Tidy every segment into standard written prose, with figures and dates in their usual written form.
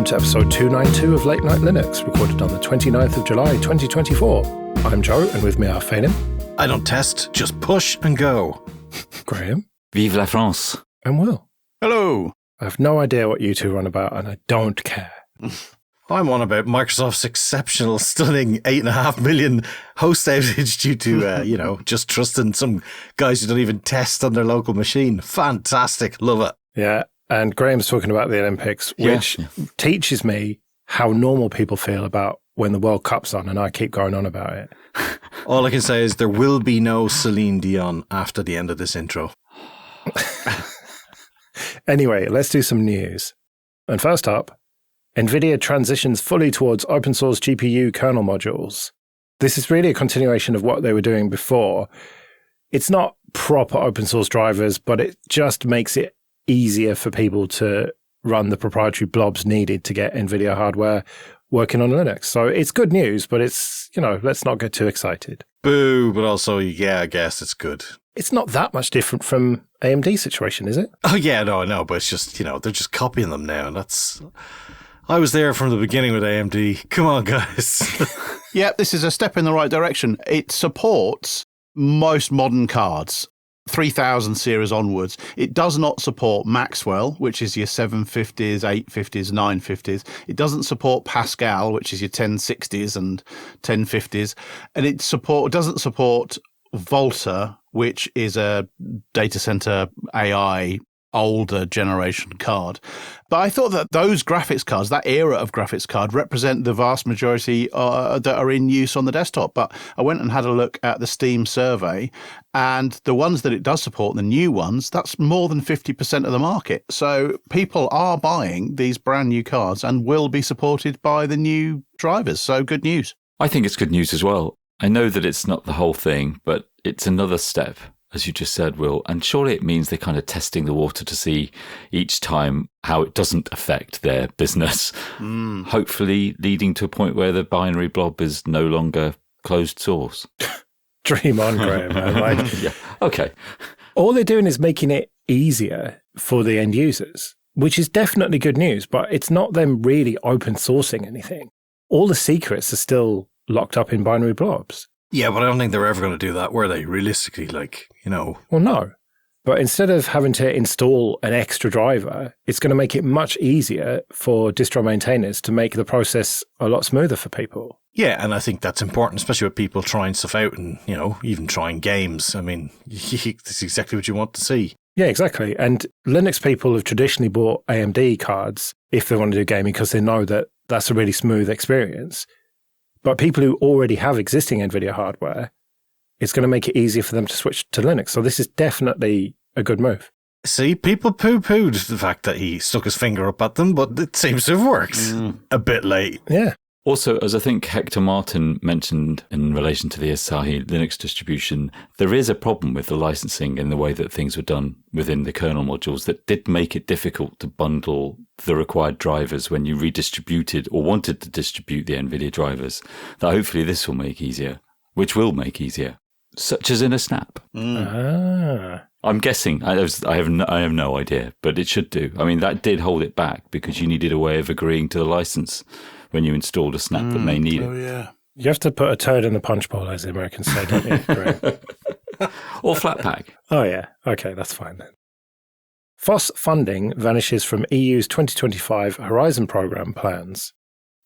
to episode 292 of Late Night Linux, recorded on the 29th of July 2024. I'm Joe, and with me are Phelim. I don't test, just push and go. Graham. Vive la France. And Will. Hello. I have no idea what you two run about, and I don't care. I'm on about Microsoft's exceptional, stunning 8.5 million host outage due to, just trusting some guys who don't even test on their local machine. Fantastic. Love it. Yeah. And Graham's talking about the Olympics, which teaches me how normal people feel about when the World Cup's on, and I keep going on about it. All I can say is there will be no Celine Dion after the end of this intro. Anyway, let's do some news. And first up, NVIDIA transitions fully towards open source GPU kernel modules. This is really a continuation of what they were doing before. It's not proper open source drivers, but it just makes it easier for people to run the proprietary blobs needed to get NVIDIA hardware working on Linux. So it's good news, but it's, let's not get too excited. Boo, but also, yeah, I guess it's good. It's not that much different from AMD situation, is it? Oh, yeah, no, I know, but it's just, they're just copying them now, and I was there from the beginning with AMD. Come on, guys. Yep, this is a step in the right direction. It supports most modern cards, 3000 series onwards. It does not support Maxwell, which is your 750s, 850s, 950s. It doesn't support Pascal, which is your 1060s and 1050s. And it doesn't support Volta, which is a data center AI older generation card. But I thought that those graphics cards, that era of graphics card, represent the vast majority that are in use on the desktop. But I went and had a look at the Steam survey, and the ones that it does support, the new ones, that's more than 50% of the market. So people are buying these brand new cards and will be supported by the new drivers. So good news. I think it's good news as well. I know that it's not the whole thing, but it's another step, as you just said, Will. And surely it means they're kind of testing the water to see each time how it doesn't affect their business. Hopefully leading to a point where the binary blob is no longer closed source. Dream on, Graham. Man. Yeah. Okay. All they're doing is making it easier for the end users, which is definitely good news, but it's not them really open sourcing anything. All the secrets are still locked up in binary blobs. Yeah, but I don't think they're ever going to do that, were they? Realistically, Well, no. But instead of having to install an extra driver, it's going to make it much easier for distro maintainers to make the process a lot smoother for people. Yeah, and I think that's important, especially with people trying stuff out and, even trying games. I mean, that's exactly what you want to see. Yeah, exactly. And Linux people have traditionally bought AMD cards if they want to do gaming because they know that that's a really smooth experience. But people who already have existing NVIDIA hardware, it's going to make it easier for them to switch to Linux. So this is definitely a good move. See, people poo-pooed the fact that he stuck his finger up at them, but it seems to have worked a bit late. Yeah. Also, as I think Hector Martin mentioned in relation to the Asahi Linux distribution, there is a problem with the licensing in the way that things were done within the kernel modules that did make it difficult to bundle the required drivers when you redistributed or wanted to distribute the NVIDIA drivers, that hopefully this will make easier, which will make easier, such as in a snap. I'm guessing. I have no idea, but it should do. I mean, that did hold it back because you needed a way of agreeing to the license when you installed a snap that may need it. Oh, yeah. You have to put a turd in the punch bowl, as the Americans say, don't you? Or Flatpak. Oh, yeah. Okay, that's fine then. FOSS funding vanishes from EU's 2025 Horizon Programme plans.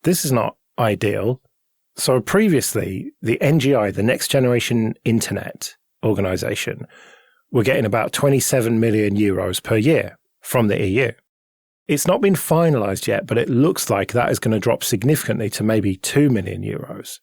This is not ideal. So previously, the NGI, the Next Generation Internet Organisation, were getting about 27 million euros per year from the EU. It's not been finalised yet, but it looks like that is going to drop significantly to maybe 2 million euros.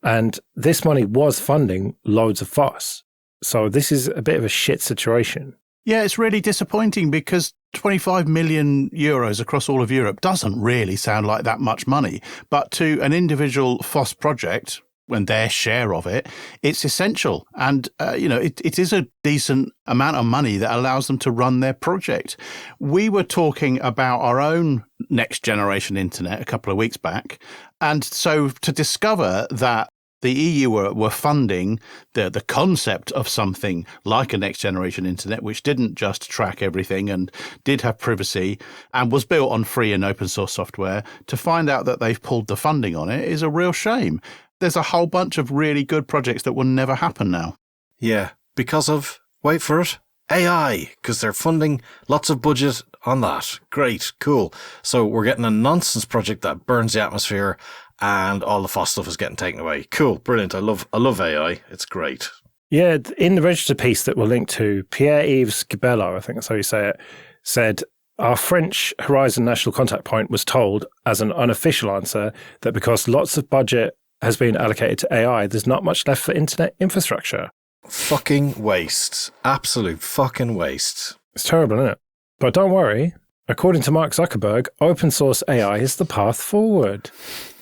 And this money was funding loads of FOSS. So this is a bit of a shit situation. Yeah, it's really disappointing because 25 million euros across all of Europe doesn't really sound like that much money. But to an individual FOSS project, and their share of it, it's essential. And, it is a decent amount of money that allows them to run their project. We were talking about our own next generation internet a couple of weeks back. And so to discover that The EU were funding the concept of something like a next generation internet, which didn't just track everything and did have privacy and was built on free and open source software. To find out that they've pulled the funding on it is a real shame. There's a whole bunch of really good projects that will never happen now. Yeah, because of, wait for it, AI, because they're funding lots of budget on that. Great, cool. So we're getting a nonsense project that burns the atmosphere and all the FOSS stuff is getting taken away. Cool, brilliant. I love AI. It's great. Yeah, in the register piece that we'll link to, Pierre-Yves Gibello, I think that's how you say it, said, our French Horizon National Contact Point was told as an unofficial answer that because lots of budget has been allocated to AI, there's not much left for internet infrastructure. Fucking waste. Absolute fucking waste. It's terrible, isn't it? But don't worry. According to Mark Zuckerberg, open source AI is the path forward.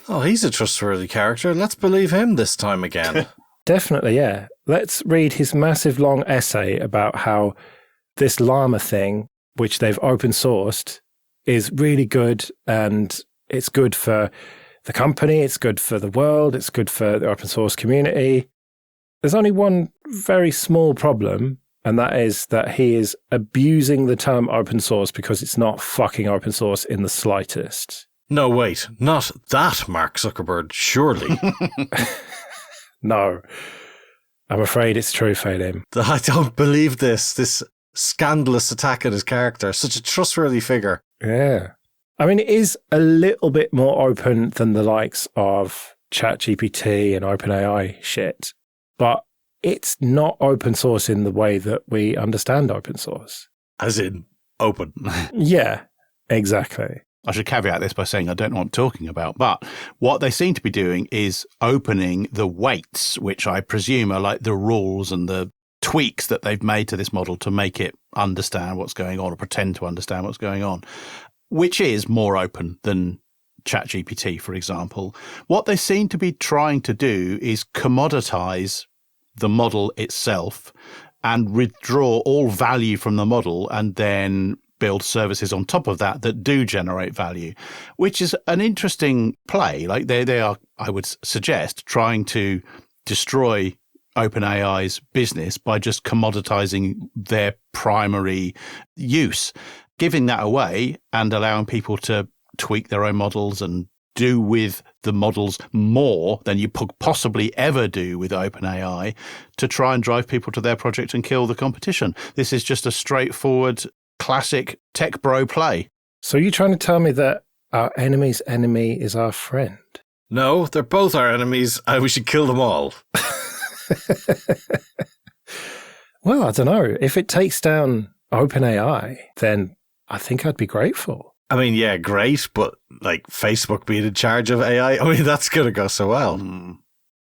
Oh, he's a trustworthy character. Let's believe him this time again. Definitely, yeah. Let's read his massive long essay about how this llama thing, which they've open sourced, is really good, and it's good for the company, it's good for the world, it's good for the open source community. There's only one very small problem, and that is that he is abusing the term open source because it's not fucking open source in the slightest. No, wait, not that Mark Zuckerberg, surely. No. I'm afraid it's true, Phelim. I don't believe this scandalous attack on his character. Such a trustworthy figure. Yeah. I mean, it is a little bit more open than the likes of ChatGPT and OpenAI shit, but it's not open source in the way that we understand open source. As in, open. Yeah, exactly. I should caveat this by saying I don't know what I'm talking about, but what they seem to be doing is opening the weights, which I presume are like the rules and the tweaks that they've made to this model to make it understand what's going on or pretend to understand what's going on, which is more open than ChatGPT, for example. What they seem to be trying to do is commoditize the model itself and withdraw all value from the model and then build services on top of that that do generate value, which is an interesting play. Like they are, I would suggest, trying to destroy OpenAI's business by just commoditizing their primary use, giving that away and allowing people to tweak their own models and do with the models more than you could possibly ever do with OpenAI to try and drive people to their project and kill the competition. This is just a straightforward classic tech bro play. So you're trying to tell me that our enemy's enemy is our friend? No, they're both our enemies and we should kill them all. Well, I don't know. If it takes down OpenAI, then I think I'd be grateful. I mean, yeah, great, but like Facebook being in charge of AI, I mean, that's going to go so well.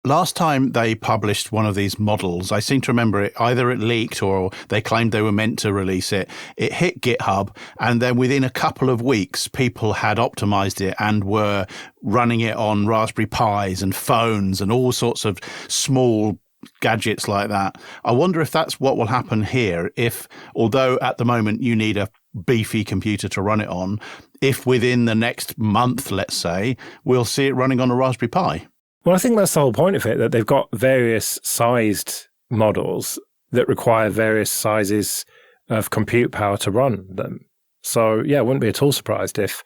Last time they published one of these models, I seem to remember either it leaked or they claimed they were meant to release it. It hit GitHub, and then within a couple of weeks, people had optimized it and were running it on Raspberry Pis and phones and all sorts of small gadgets like that. I wonder if that's what will happen here. If, although at the moment you need a beefy computer to run it on, if within the next month, let's say, we'll see it running on a Raspberry Pi. Well, I think that's the whole point of it, that they've got various sized models that require various sizes of compute power to run them. So, yeah, I wouldn't be at all surprised if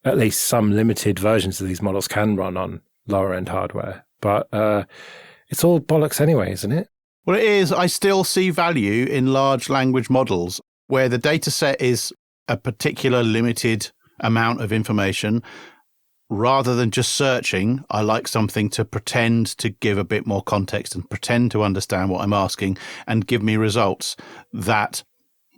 at least some limited versions of these models can run on lower-end hardware. But it's all bollocks anyway, isn't it? Well, it is. I still see value in large language models where the data set is a particular limited amount of information. Rather than just searching, I like something to pretend to give a bit more context and pretend to understand what I'm asking and give me results that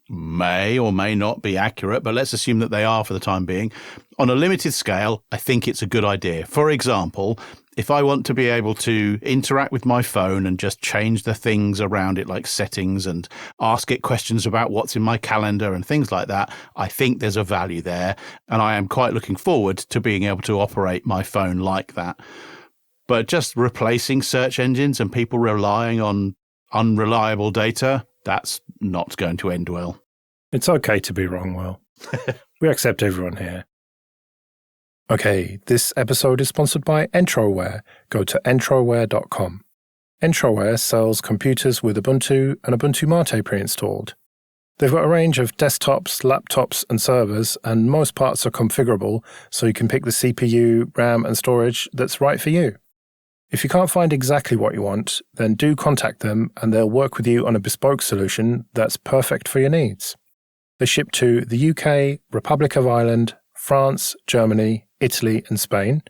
may or may not be accurate, but let's assume that they are for the time being. On a limited scale, I think it's a good idea. For example, if I want to be able to interact with my phone and just change the things around it, like settings, and ask it questions about what's in my calendar and things like that, I think there's a value there. And I am quite looking forward to being able to operate my phone like that. But just replacing search engines and people relying on unreliable data, that's not going to end well. It's okay to be wrong, Will. We accept everyone here. Okay, this episode is sponsored by Entroware. Go to entroware.com. Entroware sells computers with Ubuntu and Ubuntu Mate pre-installed. They've got a range of desktops, laptops, and servers, and most parts are configurable, so you can pick the CPU, RAM, and storage that's right for you. If you can't find exactly what you want, then do contact them and they'll work with you on a bespoke solution that's perfect for your needs. They ship to the UK, Republic of Ireland, France, Germany, Italy, and Spain.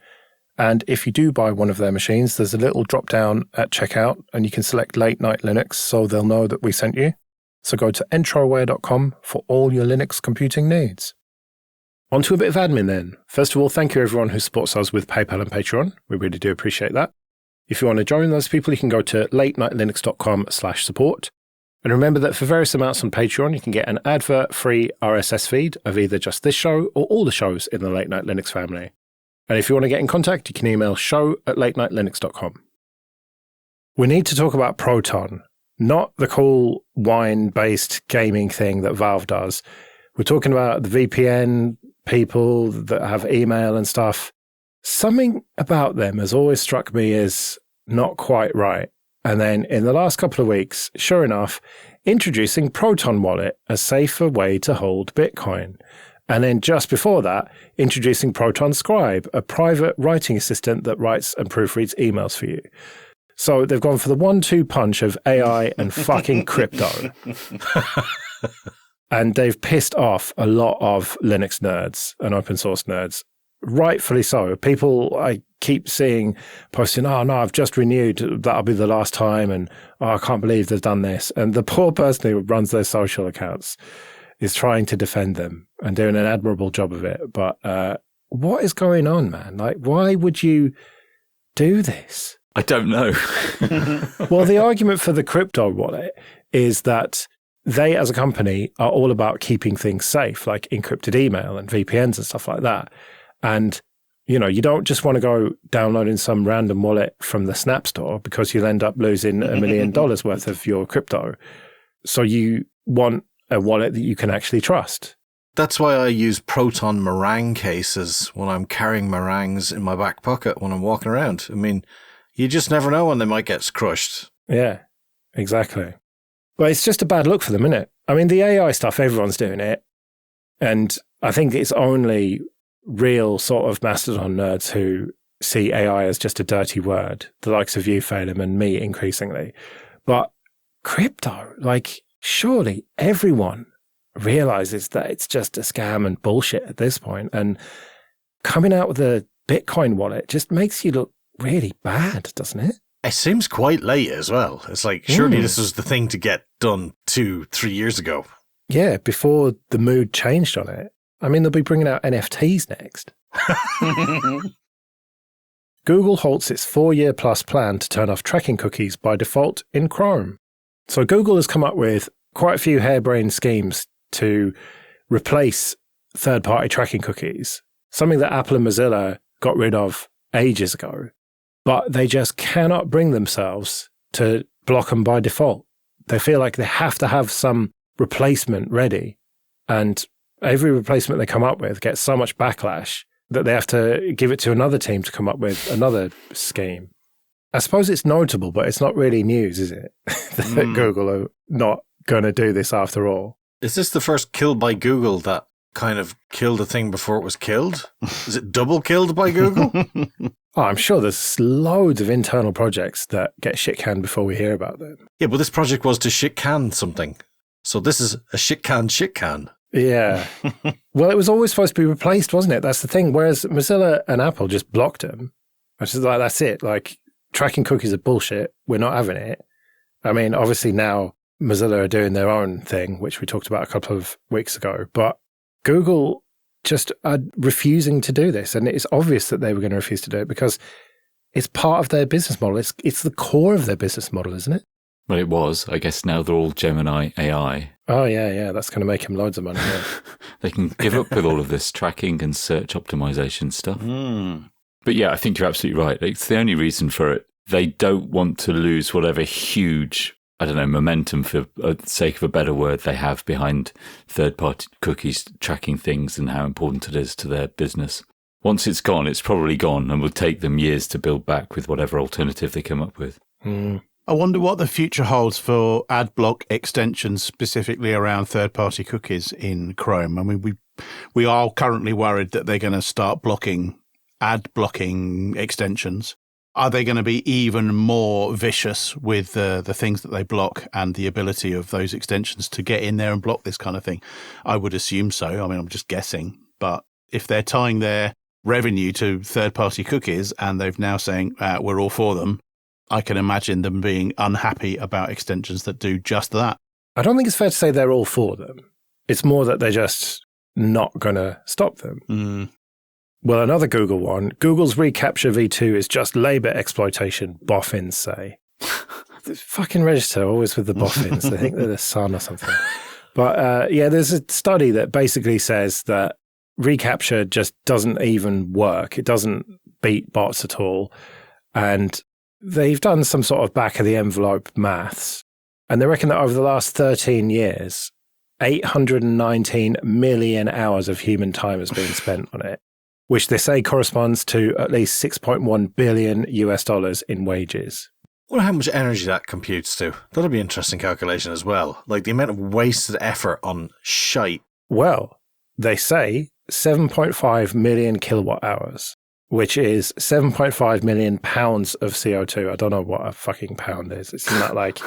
And if you do buy one of their machines, there's a little drop down at checkout and you can select Late Night Linux so they'll know that we sent you. So go to entroware.com for all your Linux computing needs. On to a bit of admin then. First of all, thank you everyone who supports us with PayPal and Patreon. We really do appreciate that. If you want to join those people, you can go to latenightlinux.com/support. And remember that for various amounts on Patreon, you can get an advert-free RSS feed of either just this show or all the shows in the Late Night Linux family. And if you want to get in contact, you can email show@latenightlinux.com. We need to talk about Proton. Not the cool wine-based gaming thing that Valve does. We're talking about the VPN people that have email and stuff. Something about them has always struck me as not quite right. And then in the last couple of weeks, sure enough, introducing Proton Wallet, a safer way to hold Bitcoin. And then just before that, introducing Proton Scribe, a private writing assistant that writes and proofreads emails for you. So they've gone for the 1-2 punch of AI and fucking crypto. And they've pissed off a lot of Linux nerds and open source nerds. Rightfully so. People I keep seeing posting, oh no, I've just renewed, that'll be the last time, and oh, I can't believe they've done this. And the poor person who runs their social accounts is trying to defend them and doing an admirable job of it. But what is going on, man? Like, why would you do this? I don't know. Well, the argument for the crypto wallet is that they, as a company, are all about keeping things safe, like encrypted email and VPNs and stuff like that. And, you know, you don't just want to go downloading some random wallet from the Snap Store because you'll end up losing $1 million worth of your crypto. So you want a wallet that you can actually trust. That's why I use Proton meringue cases when I'm carrying meringues in my back pocket when I'm walking around. I mean, you just never know when they might get crushed. Yeah, exactly. But it's just a bad look for them, isn't it? I mean, the AI stuff, everyone's doing it. And I think it's only real sort of Mastodon nerds who see AI as just a dirty word, the likes of you, Phelim, and me increasingly. But crypto, like, surely everyone realizes that it's just a scam and bullshit at this point. And coming out with a Bitcoin wallet just makes you look really bad, doesn't it? It seems quite late as well. It's like, surely this was the thing to get done 2-3 years ago. Yeah, before the mood changed on it. I mean, they'll be bringing out NFTs next. Google halts its 4-year plus plan to turn off tracking cookies by default in Chrome. So Google has come up with quite a few harebrained schemes to replace third-party tracking cookies, something that Apple and Mozilla got rid of ages ago. But they just cannot bring themselves to block them by default. They feel like they have to have some replacement ready. And every replacement they come up with gets so much backlash that they have to give it to another team to come up with another scheme. I suppose it's notable, but it's not really news, is it? That Google are not going to do this after all. Is this the first kill by Google that kind of killed a thing before it was killed? Is it double killed by Google? Oh, I'm sure there's loads of internal projects that get shit-canned before we hear about them. Yeah, but this project was to shit-can something. So this is a shit-can. Yeah. Well, it was always supposed to be replaced, wasn't it? That's the thing. Whereas Mozilla and Apple just blocked them. It's just like, that's it. Like, tracking cookies are bullshit. We're not having it. I mean, obviously now Mozilla are doing their own thing, which we talked about a couple of weeks ago. But Google just are refusing to do this. And it's obvious that they were going to refuse to do it because it's part of their business model. It's the core of their business model, isn't it? Well, it was. I guess now they're all Gemini AI. Oh, yeah. That's going to make him loads of money. Yeah. They can give up with all of this tracking and search optimization stuff. But yeah, I think you're absolutely right. It's the only reason for it. They don't want to lose whatever huge, momentum, for the sake of a better word, they have behind third-party cookies tracking things and how important it is to their business. Once it's gone, it's probably gone and will take them years to build back with whatever alternative they come up with. I wonder what the future holds for ad block extensions, specifically around third-party cookies in Chrome. I mean, we are currently worried that they're going to start blocking ad blocking extensions. Are they going to be even more vicious with the things that they block and the ability of those extensions to get in there and block this kind of thing? I would assume so. I mean, I'm just guessing. But if they're tying their revenue to third-party cookies and they've now saying, we're all for them, I can imagine them being unhappy about extensions that do just that. I don't think it's fair to say they're all for them. It's more that they're just not going to stop them. Well, another Google one. Google's reCAPTCHA v2 is just labour exploitation, boffins say. The fucking register, always with the boffins. They think they're the sun or something. But there's a study that basically says that reCAPTCHA just doesn't even work. It doesn't beat bots at all. And they've done some sort of back-of-the-envelope maths, and they reckon that over the last 13 years, 819 million hours of human time has been spent on it, which they say corresponds to at least $6.1 billion in wages. I wonder how much energy that computes to. That'll be an interesting calculation as well. Like the amount of wasted effort on shite. Well, they say 7.5 million kilowatt hours, which is 7.5 million pounds of CO2. I don't know what a fucking pound is. Isn't that like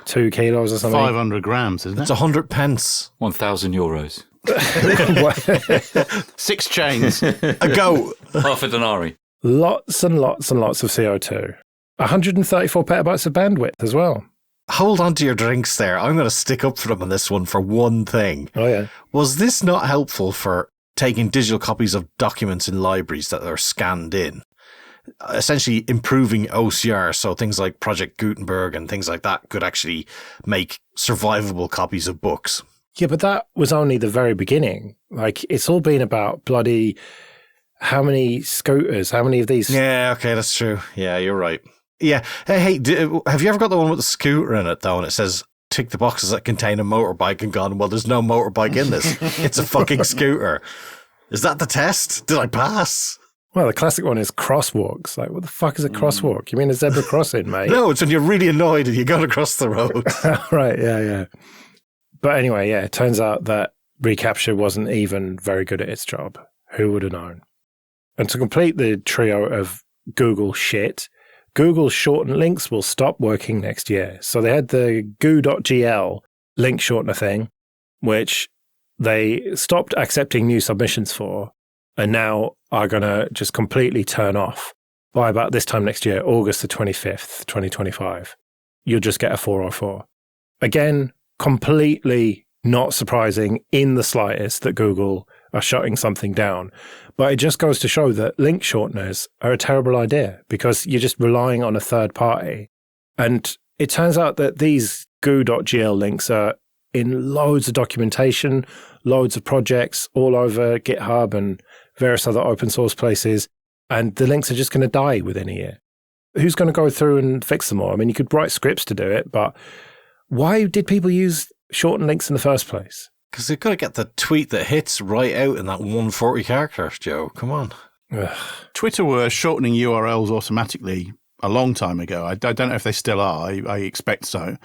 2 kilos or something? 500 grams, isn't it? It's 100 pence. 1,000 euros. 6 chains. A go. Half a denarii. Lots and lots and lots of CO2. 134 petabytes of bandwidth as well. Hold on to your drinks there. I'm going to stick up for them on this one for one thing. Oh, yeah. Was this not helpful for taking digital copies of documents in libraries that are scanned in? Essentially improving OCR, so things like Project Gutenberg and things like that could actually make survivable copies of books. Yeah, but that was only the very beginning. Like, it's all been about bloody how many scooters, how many of these... Yeah, okay, that's true. Yeah, you're right. Yeah. Hey, have you ever got the one with the scooter in it, though, and it says, tick the boxes that contain a motorbike, and gone, well, there's no motorbike in this. It's a fucking scooter. Is that the test? Did I pass? Well, the classic one is crosswalks. Like, what the fuck is a crosswalk? You mean a zebra crossing, mate? No, it's when you're really annoyed and you go across the road. Right, yeah. But anyway, yeah, it turns out that reCAPTCHA wasn't even very good at its job. Who would have known? And to complete the trio of Google shit, Google's shortened links will stop working next year. So they had the goo.gl link shortener thing, which they stopped accepting new submissions for, and now are going to just completely turn off by about this time next year, August the 25th, 2025. You'll just get a 404. Again, completely not surprising in the slightest that Google are shutting something down. But it just goes to show that link shorteners are a terrible idea because you're just relying on a third party. And it turns out that these goo.gl links are in loads of documentation, loads of projects all over GitHub and various other open source places. And the links are just going to die within a year. Who's going to go through and fix them all? I mean, you could write scripts to do it, but why did people use shortened links in the first place? Because they've got to get the tweet that hits right out in that 140 characters, Joe. Come on. Ugh. Twitter were shortening URLs automatically a long time ago. I don't know if they still are. I expect so.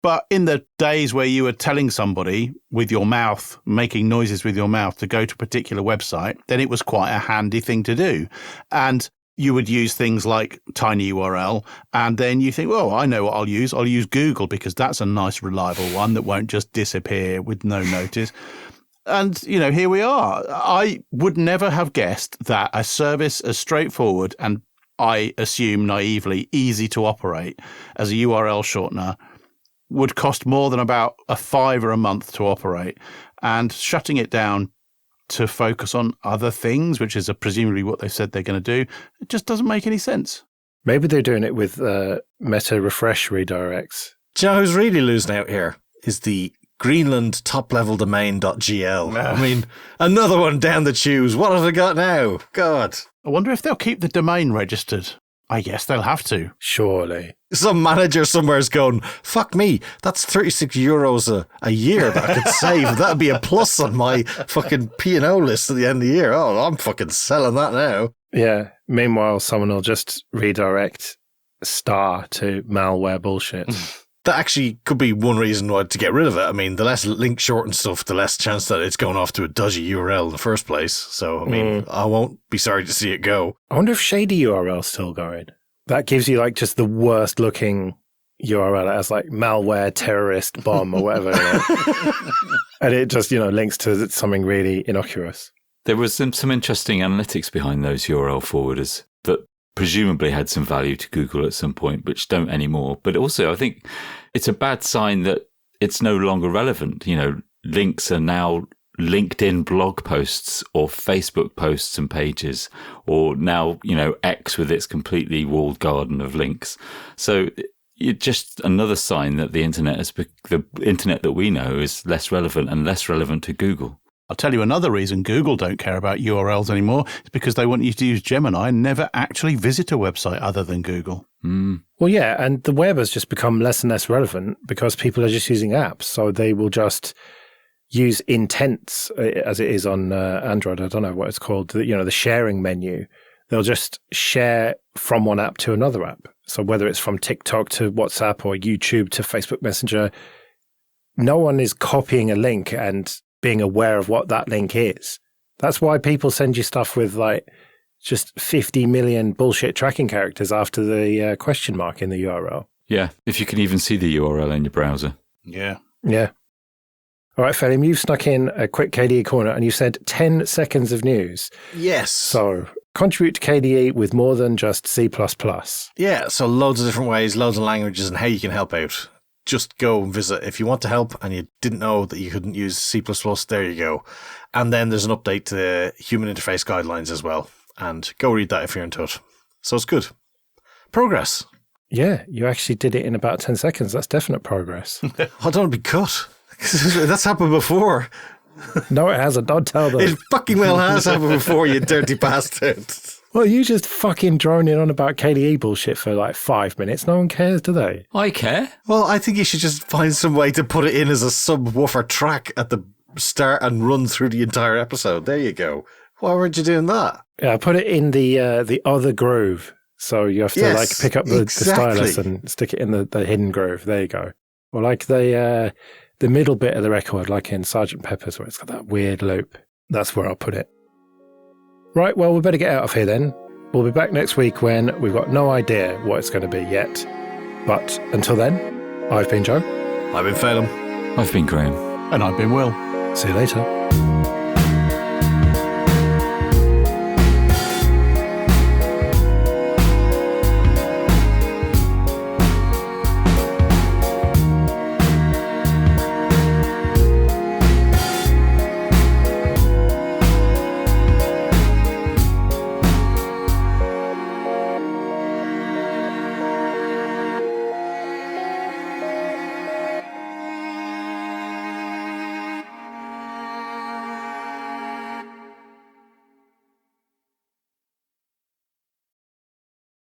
But in the days where you were telling somebody with your mouth, making noises with your mouth to go to a particular website, then it was quite a handy thing to do. And you would use things like tinyURL, and then you think, well, I know what I'll use. I'll use Google because that's a nice, reliable one that won't just disappear with no notice. And, here we are. I would never have guessed that a service as straightforward and, I assume naively, easy to operate as a URL shortener would cost more than about a $5 a month to operate. And shutting it down to focus on other things, which is presumably what they said they're going to do, it just doesn't make any sense. Maybe they're doing it with meta refresh redirects. Do you know who's really losing out here? Is the Greenland top-level domain.gl. I mean, another one down the tubes. What have they got now? God. I wonder if they'll keep the domain registered. I guess they'll have to. Surely. Some manager somewhere is going, fuck me, that's 36 euros a year that I could save. That'd be a plus on my fucking P&O list at the end of the year. Oh, I'm fucking selling that now. Yeah. Meanwhile, someone will just redirect star to malware bullshit. That actually could be one reason why to get rid of it. I mean, the less link shortened stuff, the less chance that it's going off to a dodgy URL in the first place. So, I mean, I won't be sorry to see it go. I wonder if shady URL's still going. That gives you like just the worst looking URL as like malware, terrorist, bomb or whatever. And it just, links to something really innocuous. There was some interesting analytics behind those URL forwarders that presumably had some value to Google at some point, which don't anymore. But also, I think it's a bad sign that it's no longer relevant. Links are now LinkedIn blog posts or Facebook posts and pages, or now, X with its completely walled garden of links. So it's just another sign that the internet that we know is less relevant and less relevant to Google. I'll tell you another reason Google don't care about URLs anymore is because they want you to use Gemini and never actually visit a website other than Google. Well, yeah, and the web has just become less and less relevant because people are just using apps. So they will just use intents, as it is on Android. I don't know what it's called, the sharing menu. They'll just share from one app to another app. So whether it's from TikTok to WhatsApp or YouTube to Facebook Messenger, no one is copying a link and being aware of what that link is. That's why people send you stuff with like just 50 million bullshit tracking characters after the question mark in the URL. Yeah, if you can even see the URL in your browser. Yeah. Yeah. All right, Felim, you've snuck in a quick KDE Korner and you said 10 seconds of news. Yes. So contribute to KDE with more than just C++. Yeah, so loads of different ways, loads of languages and how you can help out. Just go and visit. If you want to help and you didn't know that you couldn't use C++, there you go. And then there's an update to the human interface guidelines as well. And go read that if you're into it. So it's good. Progress. Yeah, you actually did it in about 10 seconds. That's definite progress. I don't want to be cut. That's happened before. No, it hasn't. Don't tell them. It fucking well has happened before, you dirty bastard. Well, you just fucking droning on about KDE bullshit for like 5 minutes. No one cares, do they? I care. Well, I think you should just find some way to put it in as a subwoofer track at the start and run through the entire episode. There you go. Why weren't you doing that? Yeah, put it in the other groove. So you have to like pick up the stylus and stick it in the hidden groove. There you go. Or like the middle bit of the record, like in Sgt. Pepper's, where it's got that weird loop. That's where I'll put it. Right, well, we better get out of here then. We'll be back next week when we've got no idea what it's going to be yet. But until then, I've been Joe. I've been Phelim. I've been Graham. And I've been Will. See you later.